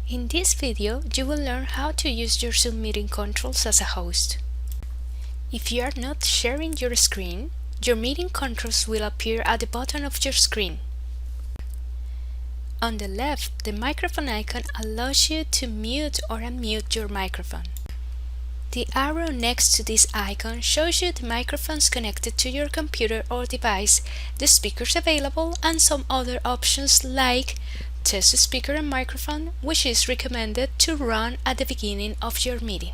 In this video, you will learn how to use your Zoom meeting controls as a host. If you are not sharing your screen, your meeting controls will appear at the bottom of your screen. On the left, the microphone icon allows you to mute or unmute your microphone. The arrow next to this icon shows you the microphones connected to your computer or device, the speakers available, and some other options like test speaker and microphone, which is recommended to run at the beginning of your meeting.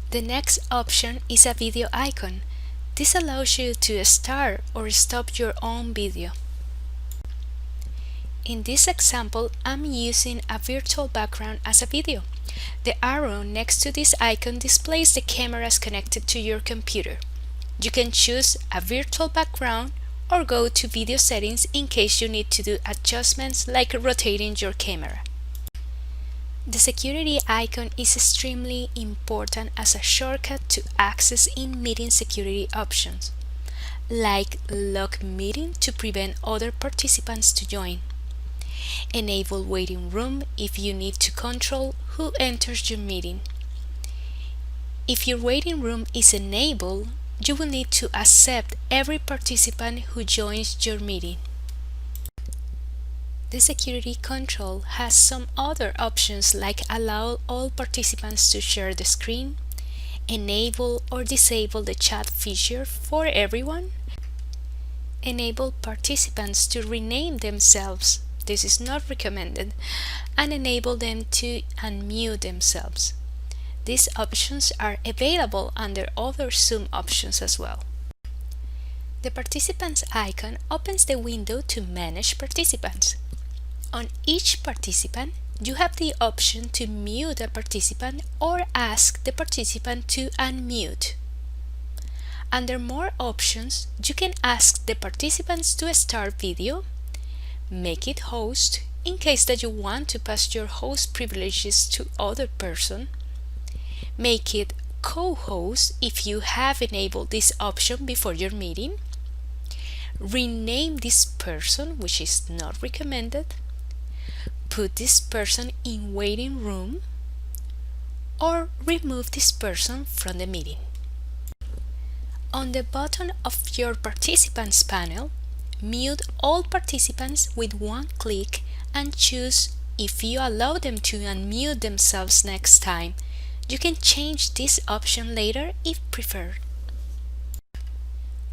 The next option is a video icon. This allows you to start or stop your own video. In this example, I'm using a virtual background as a video. The arrow next to this icon displays the cameras connected to your computer. You can choose a virtual background or go to video settings in case you need to do adjustments like rotating your camera. The security icon is extremely important as a shortcut to access in-meeting security options, like lock meeting to prevent other participants to join. Enable waiting room if you need to control who enters your meeting. If your waiting room is enabled, you will need to accept every participant who joins your meeting. The security control has some other options like allow all participants to share the screen, enable or disable the chat feature for everyone, enable participants to rename themselves, this is not recommended, and enable them to unmute themselves. These options are available under other Zoom options as well. The participants icon opens the window to manage participants. On each participant, you have the option to mute a participant or ask the participant to unmute. Under more options, you can ask the participants to start video, make it host in case that you want to pass your host privileges to other person, make it co-host if you have enabled this option before your meeting, rename this person, which is not recommended, put this person in waiting room, or remove this person from the meeting. On the bottom of your participants panel, mute all participants with one click and choose if you allow them to unmute themselves next time. You can change this option later if preferred.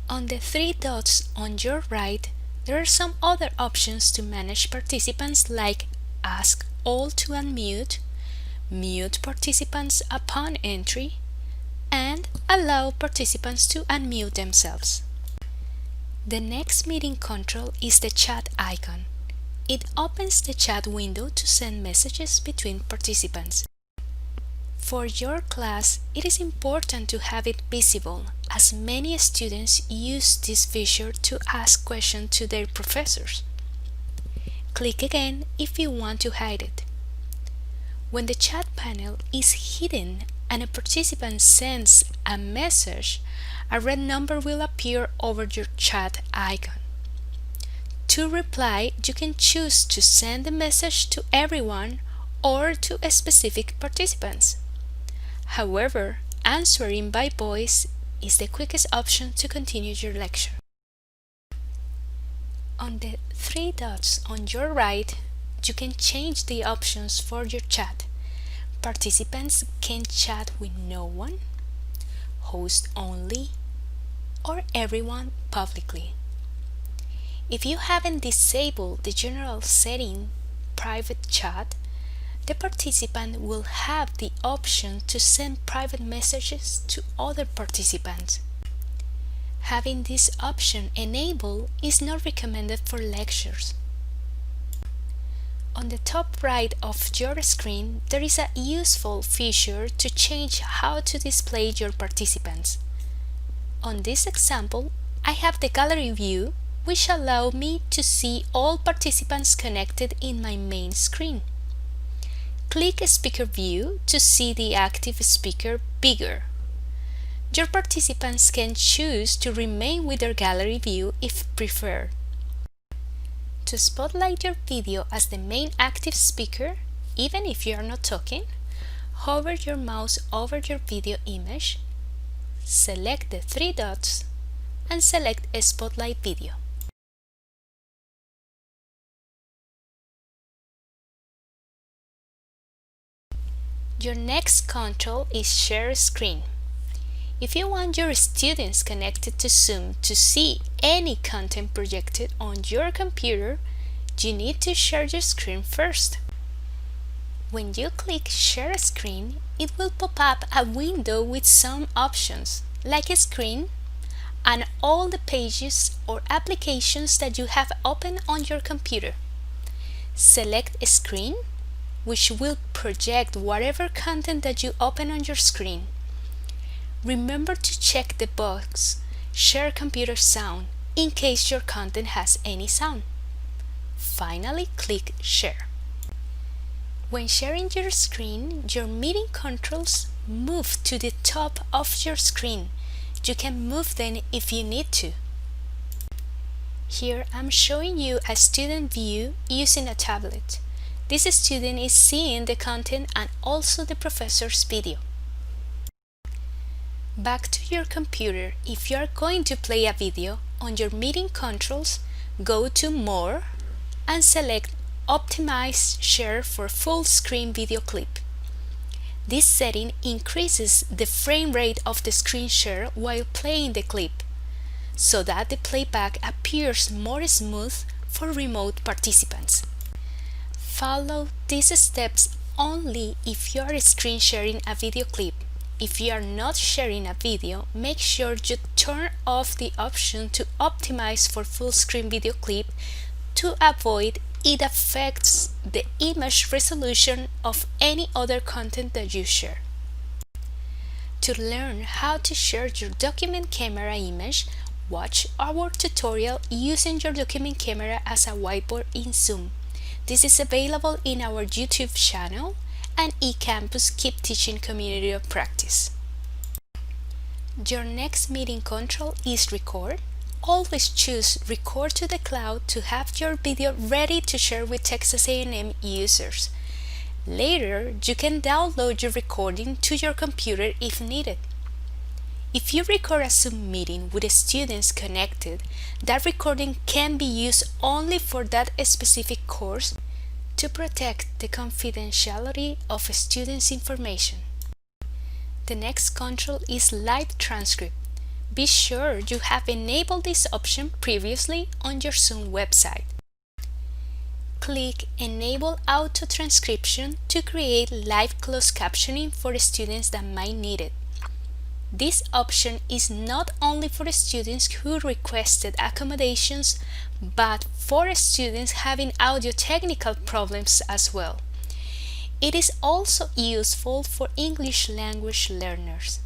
On the three dots on your right, there are some other options to manage participants like ask all to unmute, mute participants upon entry, and allow participants to unmute themselves. The next meeting control is the chat icon. It opens the chat window to send messages between participants. For your class, it is important to have it visible, as many students use this feature to ask questions to their professors. Click again if you want to hide it. When the chat panel is hidden and a participant sends a message, a red number will appear over your chat icon. To reply, you can choose to send the message to everyone or to a specific participants. However, answering by voice is the quickest option to continue your lecture. On the three dots on your right, you can change the options for your chat. Participants can chat with no one, host only, or everyone publicly. If you haven't disabled the general setting private chat, the participant will have the option to send private messages to other participants. Having this option enabled is not recommended for lectures. On the top right of your screen, there is a useful feature to change how to display your participants. On this example, I have the gallery view, which allows me to see all participants connected in my main screen. Click Speaker View to see the active speaker bigger. Your participants can choose to remain with their gallery view if preferred. To spotlight your video as the main active speaker, even if you are not talking, hover your mouse over your video image, select the three dots, and select Spotlight Video. Your next control is Share Screen. If you want your students connected to Zoom to see any content projected on your computer, you need to share your screen first. When you click Share Screen, it will pop up a window with some options, like a screen and all the pages or applications that you have open on your computer. Select a screen, which will project whatever content that you open on your screen. Remember to check the box Share Computer Sound in case your content has any sound. Finally, click Share. When sharing your screen, your meeting controls move to the top of your screen. You can move them if you need to. Here I'm showing you a student view using a tablet. This student is seeing the content and also the professor's video. Back to your computer, if you are going to play a video, on your meeting controls, go to More and select Optimize Share for Full Screen Video Clip. This setting increases the frame rate of the screen share while playing the clip, so that the playback appears more smooth for remote participants. Follow these steps only if you are screen sharing a video clip. If you are not sharing a video, make sure you turn off the option to optimize for full screen video clip to avoid it affects the image resolution of any other content that you share. To learn how to share your document camera image, watch our tutorial using your document camera as a whiteboard in Zoom. This is available in our YouTube channel and eCampus Keep Teaching Community of Practice. Your next meeting control is Record. Always choose Record to the Cloud to have your video ready to share with Texas A&M users. Later, you can download your recording to your computer if needed. If you record a Zoom meeting with students connected, that recording can be used only for that specific course to protect the confidentiality of a student's information. The next control is Live Transcript. Be sure you have enabled this option previously on your Zoom website. Click Enable Auto Transcription to create live closed captioning for students that might need it. This option is not only for students who requested accommodations, but for students having audio technical problems as well. It is also useful for English language learners.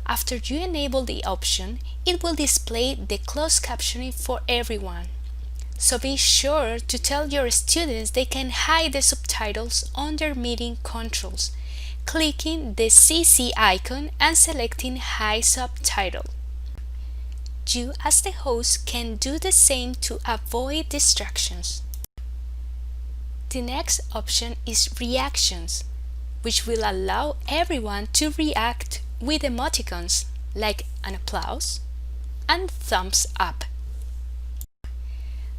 After you enable the option, it will display the closed captioning for everyone. So be sure to tell your students they can hide the subtitles on their meeting controls, clicking the CC icon and selecting Hide Subtitle. You as the host can do the same to avoid distractions. The next option is Reactions, which will allow everyone to react with emoticons like an applause and thumbs up.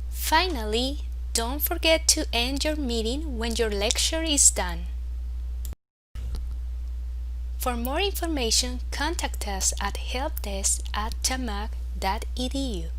Finally, don't forget to end your meeting when your lecture is done. For more information, contact us at helpdesk@tamac.edu.